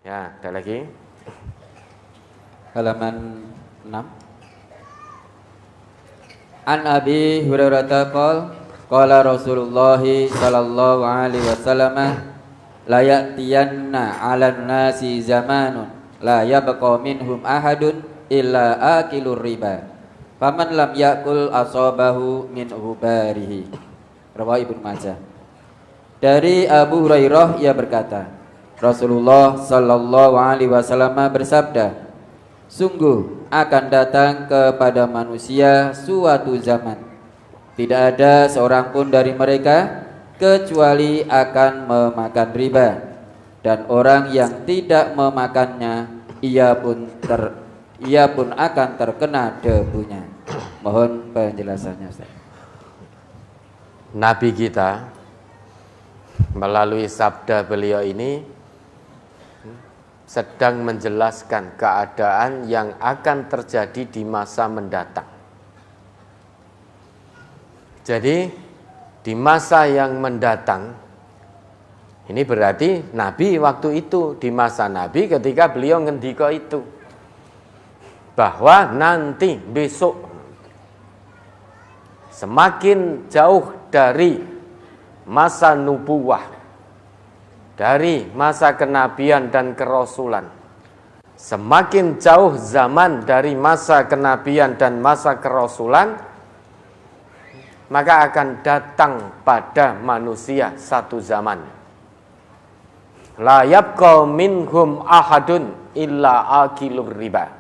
Ya, ada lagi. Halaman 6. An Abi Hurairah qala Rasulullah sallallahu alaihi wasallam la ya'tiyanna 'alan nasi zamanun la yabqa minhum ahadun illa akilur riba faman lam yakul asabahu min hubarihi. Rawahu Ibnu Majah. Dari Abu Hurairah ia berkata, Rasulullah sallallahu alaihi wasallam bersabda, sungguh akan datang kepada manusia suatu zaman, tidak ada seorang pun dari mereka kecuali akan memakan riba, dan orang yang tidak memakannya ia pun akan terkena debunya. Mohon penjelasannya, Ustaz. Nabi kita melalui sabda beliau ini sedang menjelaskan keadaan yang akan terjadi di masa mendatang. Jadi di masa yang mendatang, ini berarti Nabi waktu itu, di masa Nabi ketika beliau ngendika itu, bahwa nanti besok semakin jauh dari masa nubuwah, dari masa kenabian dan kerasulan, semakin jauh zaman dari masa kenabian dan masa kerasulan, maka akan datang pada manusia satu zaman, la yabqa minhum ahadun illa akilur riba.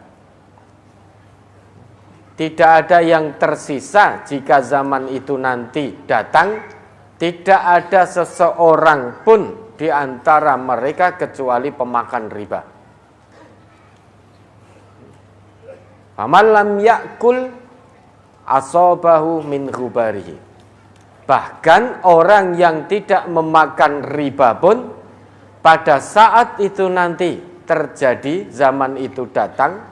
Tidak ada yang tersisa jika zaman itu nanti datang, tidak ada seseorang pun di antara mereka kecuali pemakan riba. Faman lam yakul asabahu min ghubarihi. Bahkan orang yang tidak memakan riba pun pada saat itu nanti terjadi, zaman itu datang,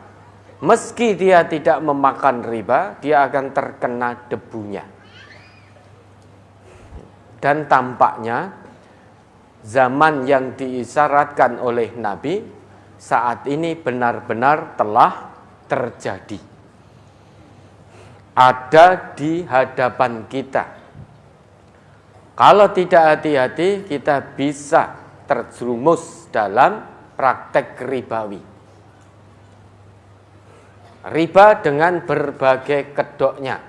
meski dia tidak memakan riba, dia akan terkena debunya. Dan tampaknya zaman yang diisyaratkan oleh Nabi saat ini benar-benar telah terjadi. Ada di hadapan kita. Kalau tidak hati-hati, kita bisa terjerumus dalam praktek ribawi. Riba dengan berbagai kedoknya,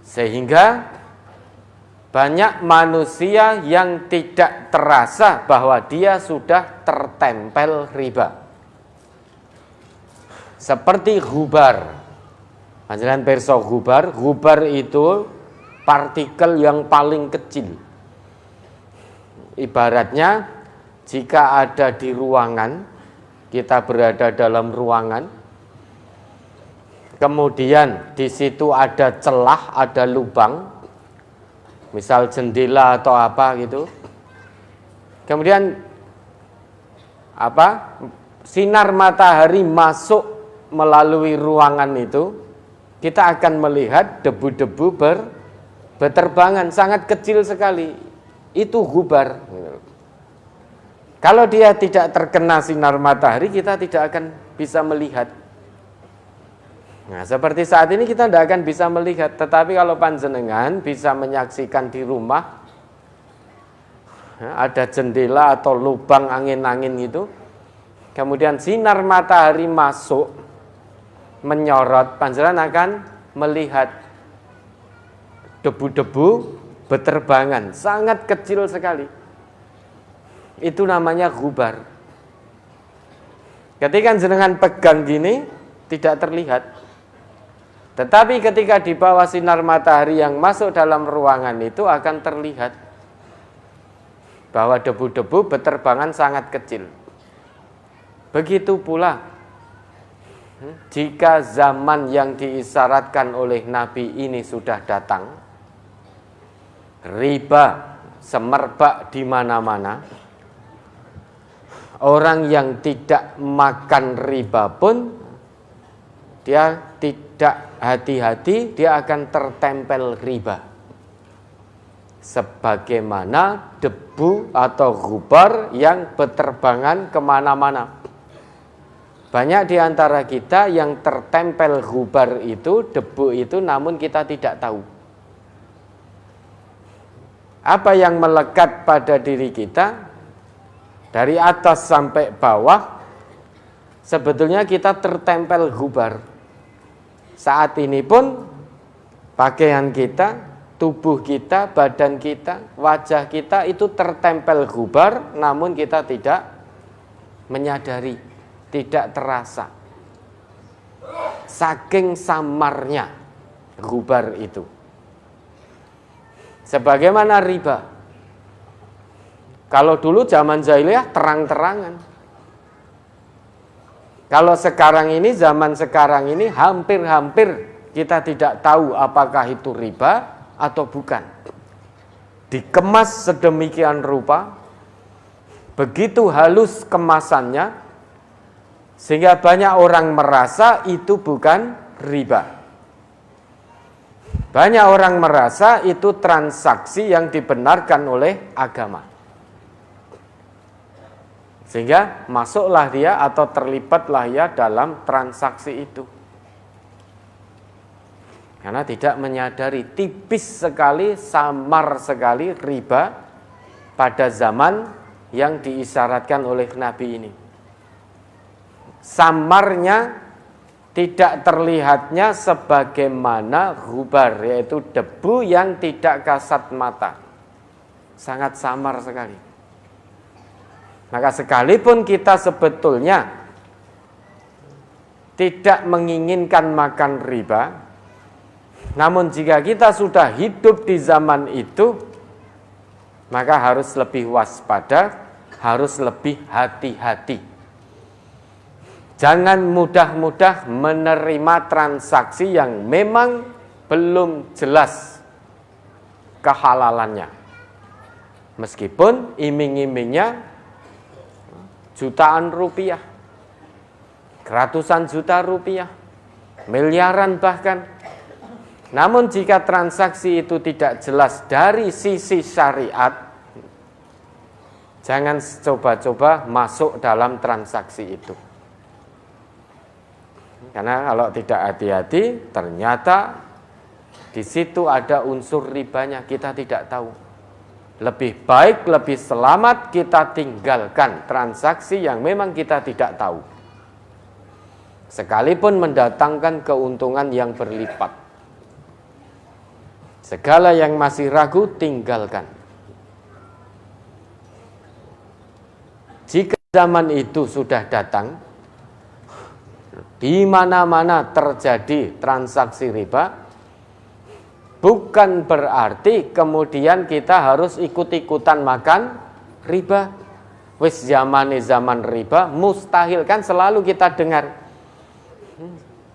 sehingga banyak manusia yang tidak terasa bahwa dia sudah tertempel riba. Seperti ghubar. Panjenengan pirsa ghubar, ghubar itu partikel yang paling kecil. Ibaratnya jika ada di ruangan, kita berada dalam ruangan, kemudian di situ ada celah, ada lubang, misal jendela atau apa gitu. Kemudian sinar matahari masuk melalui ruangan itu, kita akan melihat debu-debu berterbangan sangat kecil sekali. Itu ghubar. Kalau dia tidak terkena sinar matahari, kita tidak akan bisa melihat. Nah, seperti saat ini kita tidak akan bisa melihat. Tetapi kalau panjenengan bisa menyaksikan di rumah, ada jendela atau lubang angin-angin itu, kemudian sinar matahari masuk, menyorot, panjenengan akan melihat debu-debu berterbangan, sangat kecil sekali. Itu namanya ghubar. Ketika jenengan pegang gini, tidak terlihat. Tetapi ketika di bawah sinar matahari yang masuk dalam ruangan itu akan terlihat bahwa debu-debu berterbangan sangat kecil. Begitu pula jika zaman yang diisyaratkan oleh Nabi ini sudah datang, riba semerbak di mana-mana. Orang yang tidak makan riba pun dia tidak hati-hati, dia akan tertempel riba. sebagaimana debu atau ghubar yang berterbangan kemana-mana. Banyak di antara kita yang tertempel ghubar itu, debu itu, namun kita tidak tahu. Apa yang melekat pada diri kita, dari atas sampai bawah, sebetulnya kita tertempel ghubar. Saat ini pun pakaian kita, tubuh kita, badan kita, wajah kita itu tertempel ghubar, namun kita tidak menyadari, tidak terasa. Saking samarnya ghubar itu. Sebagaimana riba. Kalau dulu zaman jahiliyah terang-terangan. Kalau sekarang ini, zaman sekarang ini hampir-hampir kita tidak tahu apakah itu riba atau bukan. Dikemas sedemikian rupa, begitu halus kemasannya, sehingga banyak orang merasa itu bukan riba. Banyak orang merasa itu transaksi yang dibenarkan oleh agama. Sehingga masuklah dia atau terlibatlah dia dalam transaksi itu. Karena tidak menyadari, tipis sekali, samar sekali riba pada zaman yang diisyaratkan oleh Nabi ini. Samarnya, tidak terlihatnya sebagaimana ghubar, yaitu debu yang tidak kasat mata. Sangat samar sekali. Maka sekalipun kita sebetulnya tidak menginginkan makan riba, namun jika kita sudah hidup di zaman itu, maka harus lebih waspada, harus lebih hati-hati. Jangan mudah-mudah menerima transaksi yang memang belum jelas kehalalannya. Meskipun iming-imingnya jutaan rupiah, ratusan juta rupiah, miliaran bahkan. Namun jika transaksi itu tidak jelas dari sisi syariat, jangan coba-coba masuk dalam transaksi itu. Karena kalau tidak hati-hati, ternyata di situ ada unsur ribanya, kita tidak tahu. Lebih baik, lebih selamat kita tinggalkan transaksi yang memang kita tidak tahu. Sekalipun mendatangkan keuntungan yang berlipat. Segala yang masih ragu, tinggalkan. Jika zaman itu sudah datang, di mana-mana terjadi transaksi riba, bukan berarti kemudian kita harus ikut-ikutan makan riba. Wis zaman riba, mustahil, kan selalu kita dengar.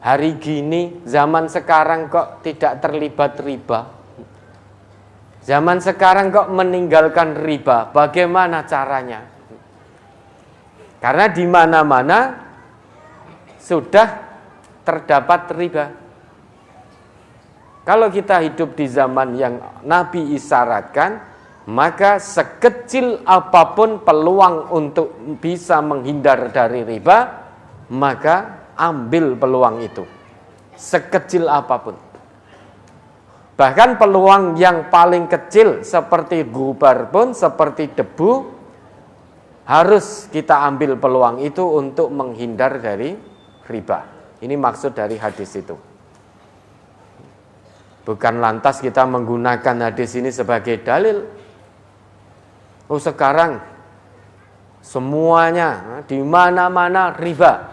Hari gini, zaman sekarang kok tidak terlibat riba. Zaman sekarang kok meninggalkan riba, bagaimana caranya? Karena di mana-mana sudah terdapat riba. Kalau kita hidup di zaman yang Nabi isyaratkan, maka sekecil apapun peluang untuk bisa menghindar dari riba, maka ambil peluang itu. Sekecil apapun. Bahkan peluang yang paling kecil seperti ghubar pun, seperti debu, harus kita ambil peluang itu untuk menghindar dari riba. Ini maksud dari hadis itu. Bukan lantas kita menggunakan hadis ini sebagai dalil. Oh, sekarang semuanya di mana-mana riba.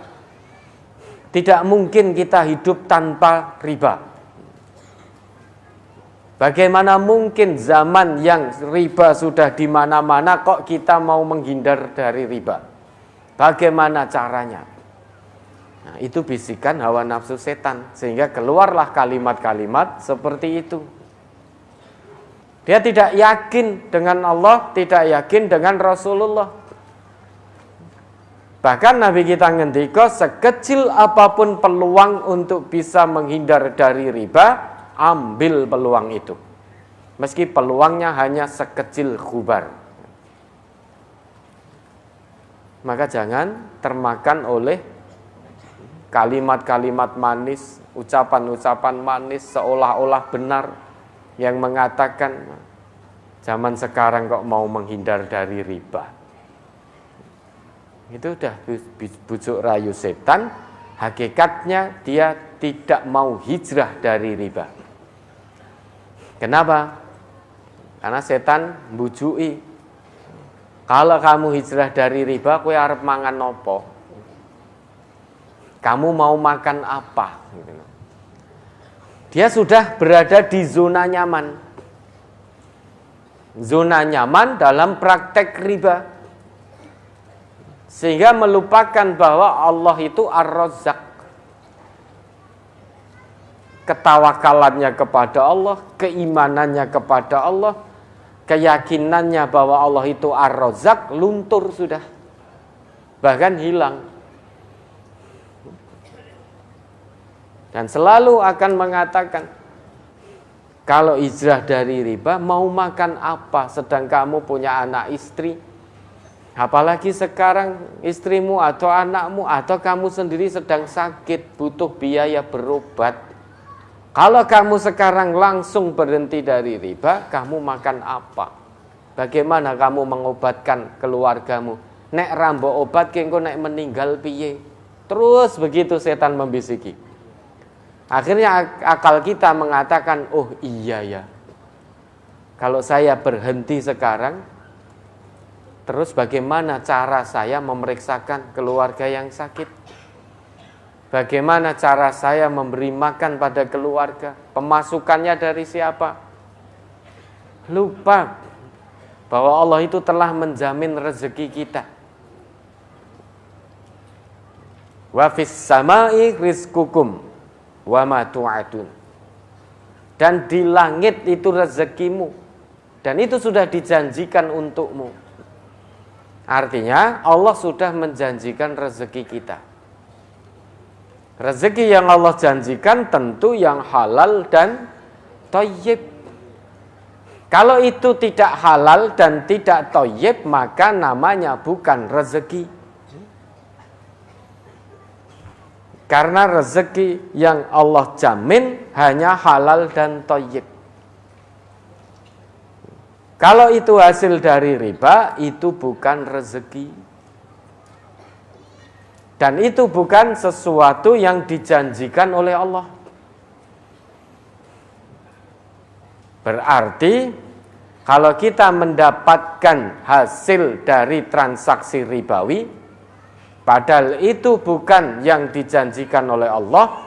Tidak mungkin kita hidup tanpa riba. Bagaimana mungkin zaman yang riba sudah di mana-mana kok kita mau menghindar dari riba? Bagaimana caranya? Nah, itu bisikan hawa nafsu setan, sehingga keluarlah kalimat-kalimat seperti itu. Dia tidak yakin dengan Allah, tidak yakin dengan Rasulullah. Bahkan Nabi kita ngendika, sekecil apapun peluang untuk bisa menghindar dari riba, ambil peluang itu. meski peluangnya hanya sekecil khubar. Maka jangan termakan oleh kalimat-kalimat manis, ucapan-ucapan manis seolah-olah benar yang mengatakan zaman sekarang kok mau menghindar dari riba. Itu udah bujuk rayu setan, hakikatnya dia tidak mau hijrah dari riba. Kenapa? Karena setan bujui. Kalau kamu hijrah dari riba, kowe arep mangan nopo? Kamu mau makan apa? Dia sudah berada di zona nyaman. Zona nyaman dalam praktek riba. Sehingga melupakan bahwa Allah itu Ar-Razzaq. Ketawakalannya kepada Allah, keimanannya kepada Allah, keyakinannya bahwa Allah itu Ar-Razzaq luntur sudah. Bahkan hilang. Dan selalu akan mengatakan, kalau hijrah dari riba, mau makan apa sedang kamu punya anak istri? Apalagi sekarang istrimu atau anakmu atau kamu sendiri sedang sakit, butuh biaya berobat. Kalau kamu sekarang langsung berhenti dari riba, kamu makan apa? Bagaimana kamu mengobatkan keluargamu? Nek rambo obat kengko nek meninggal piye? Terus begitu setan membisiki. Akhirnya akal kita mengatakan, oh iya ya, kalau saya berhenti sekarang, terus bagaimana cara saya memeriksakan keluarga yang sakit? Bagaimana cara saya memberi makan pada keluarga? Pemasukannya dari siapa? Lupa bahwa Allah itu telah menjamin rezeki kita. Wa fis samai rizqukum wa ma tu'adun. Dan di langit itu rezekimu, dan itu sudah dijanjikan untukmu. Artinya Allah sudah menjanjikan rezeki kita. Rezeki yang Allah janjikan tentu yang halal dan thayyib. Kalau itu tidak halal dan tidak thayyib, maka namanya bukan rezeki. Karena rezeki yang Allah jamin hanya halal dan thayyib. Kalau itu hasil dari riba, itu bukan rezeki. Dan itu bukan sesuatu yang dijanjikan oleh Allah. Berarti kalau kita mendapatkan hasil dari transaksi ribawi, padahal itu bukan yang dijanjikan oleh Allah,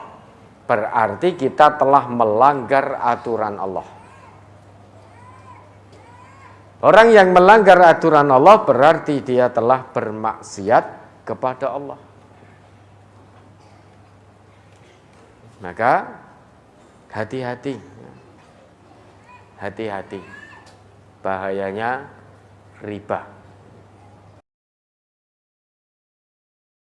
berarti kita telah melanggar aturan Allah. Orang yang melanggar aturan Allah berarti dia telah bermaksiat kepada Allah. Maka hati-hati, hati-hati, bahayanya riba.